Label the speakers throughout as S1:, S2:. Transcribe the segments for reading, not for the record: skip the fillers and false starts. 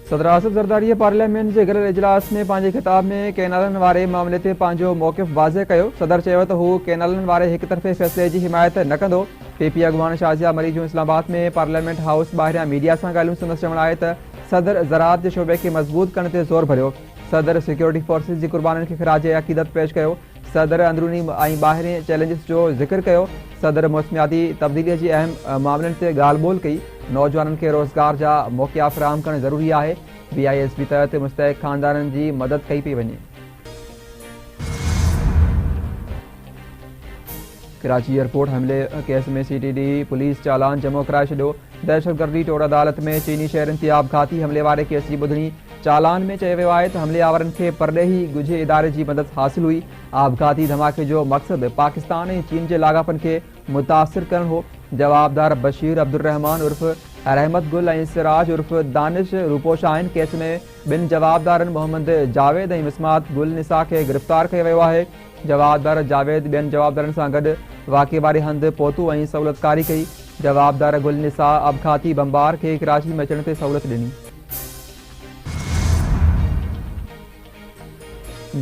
S1: सदर आसिफ ज़रदारी पार्लियामेंट के गलियल इजलास में पंहिंजे खिताब में कैनालनि वारे मामले ते पंहिंजो मौक़िफ़ वाज़े कयो। सदर चयो त हू कैनालनि वारे हिक तरफ़े फ़ैसिले जी हिमायत न कंदो। पीपी अॻुवान शाज़िया मरीजूं इस्लामाबाद में पार्लियामेंट हाउस ॿाहिरियां मीडिया सां ॻाल्हियूं। संदसि चवणु आहे त सदर ज़राअत जे शोबे खे मज़बूत करण ते ज़ोर भरियो। सदर सिक्योरिटी फोर्सिस जी कुर्बानीनि खे ख़िराज अक़ीदत पेश कयो। सदर अंदरूनी ऐं ॿाहिरें चैलेंजिस जो ज़िक्र कयो। सदर मौसमियाती तब्दीलीअ जी अहम मामलनि ते ॻाल्हि ॿोल कई। नौजवाननि खे रोज़गार जा मौक़िया फ़राहम करणु ज़रूरी आहे। BISP तहत मुस्तहिक़ ख़ानदाननि जी मदद कई पई वञे। कराची एयरपोर्ट हमले केस में CTD पुलिस चालान जमो कराए छॾियो। दहशतगर्दी टोड़ अदालत में चीनी शहरनि ते आपघाती हमले वारे केस जी ॿुधणी। चालान में चयो वियो आहे त हमलेआवरनि खे परॾेही ॻुझे इदारे जी मदद हासिल हुई। आपघाती धमाके जो मक़सदु पाकिस्तान ऐं चीन जे लाॻापनि खे मुतासिर करणु हो। जवाबदार बशीर अब्दुर्रहमान उर्फ़ रहमत गुल ऐं सिराज उर्फ़ दानिश रूपोश आहिनि। केस में ॿिनि जवाबदारनि मोहम्मद जावेद ऐं मिसमात गुल निसा खे गिरफ़्तार कयो वियो आहे। जवाबदार जावेद ॿियनि जवाबदारनि सां गॾु वाक़े वारे हंधि पहुतो ऐं सहूलियतकारी कई। जवाबदार गुल निसा आपघाती बमबार खे कराची में अचण ते सहूलियत ॾिनी।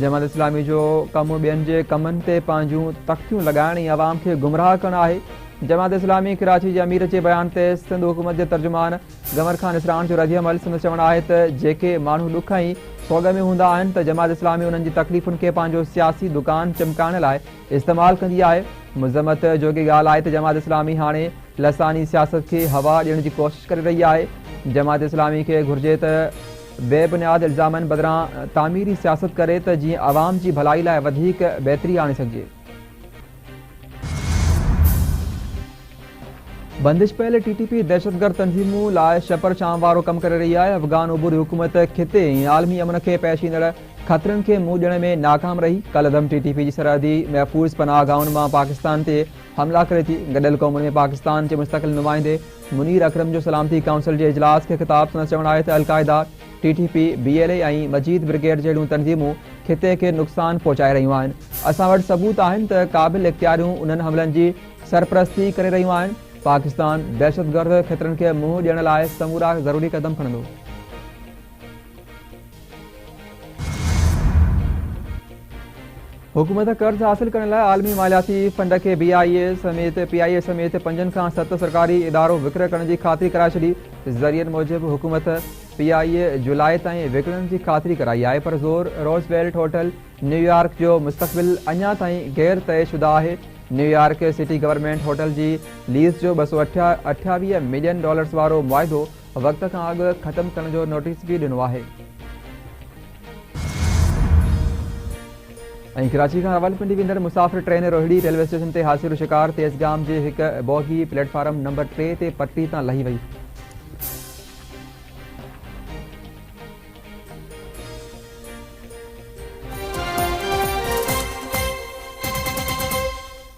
S1: जमात इस्लामी जो कमु ॿियनि जे कमनि ते पंहिंजूं तख़्तियूं लॻाइण ऐं अवाम खे गुमराह करणु आहे। जमात इस्लामी कराची जे अमीर जे बयान ते सिंध हुकूमत जे तर्जुमान गमर खान इसरान जो रद्दअमल। संदसि चवणु आहे त जेके माण्हू ॾुख ऐं सोग में हूंदा आहिनि त जमात इस्लामी उन्हनि जी तकलीफ़ुनि खे पंहिंजो सियासी दुकान चिमकाइण लाइ इस्तेमालु कंदी आहे। मुज़मत जोगी ॻाल्हि आहे त जमात इस्लामी हाणे लसानी सियासत खे हवा ॾियण जी कोशिशि करे रही आहे। जमात इस्लामी खे घुर्जे त बेबुनियाद इल्ज़ामनि बदिरां तामीरी सियासत करे त जीअं अवाम जी भलाई लाइ वधीक बहितरी आणे सघिजे। बंदिश पयल TTP दहशतगर्द तंज़ीमूं लाइ छपर छांव वारो कमु करे रही आहे। अफ़गान उबूरी हुकूमत खिते ऐं आलमी अमन खे पेश ईंदड़ ख़तरनि खे मुंहुं ॾियण में नाकाम रही। कलदम TTP जी सरहदी महफ़ूज़ पनाह गाहुनि मां पाकिस्तान ते हमला करे थी। गॾियल क़ौमुनि में पाकिस्तान जे मुस्तक़िल नुमाइंदे मुनीर अकरम जो सलामती काउंसिल जे इजलास खे ख़िताब सां चवणु आहे त अलक़ाइदा TTP BLA ऐं मजीद ब्रिगेड जहिड़ियूं तंज़ीमूं खिते खे नुक़सान पहुचाए रहियूं आहिनि। असां वटि सबूत आहिनि त क़ाबिल इख़्तियारियूं उन्हनि हमलनि जी सरपरस्ती करे रहियूं आहिनि। पाकिस्तान दहशतगर्द ख़तरनि खे मुंहुं ॾियण लाइ समूरा ज़रूरी क़दम खणंदो। हुकूमत कर्ज़ हासिल करण लाइ आलमी मालियाती फंड खे PIA समेत 5 खां 7 सरकारी इदारो विकिणे करण जी ख़ातिरी कराए छॾी। ज़रियनि मूजिबि हुकूमत PIA जुलाई ताईं विकिणण जी ख़ातिरी कराई आहे, पर रोज़वेल्ट होटल न्यूयॉर्क जो मुस्तक़बिल अञा ताईं गैर तयशुदा आहे। न्यूयॉर्क सिटी गवर्नमेंट होटल जी लीज़ जो $228 मिलियन वारो मुआइदो वक़्त खां अॻु ख़तमु करण जो नोटिस बि ॾिनो आहे। ऐं कराची खां रावलपिंडी वेंदड़ मुसाफ़िर ट्रेन रोहिड़ी रेलवे स्टेशन ते हादसे जो शिकार। तेज़गाम जे हिक बोगी प्लेटफार्म नंबर 3 ते पटरी तां लही वई।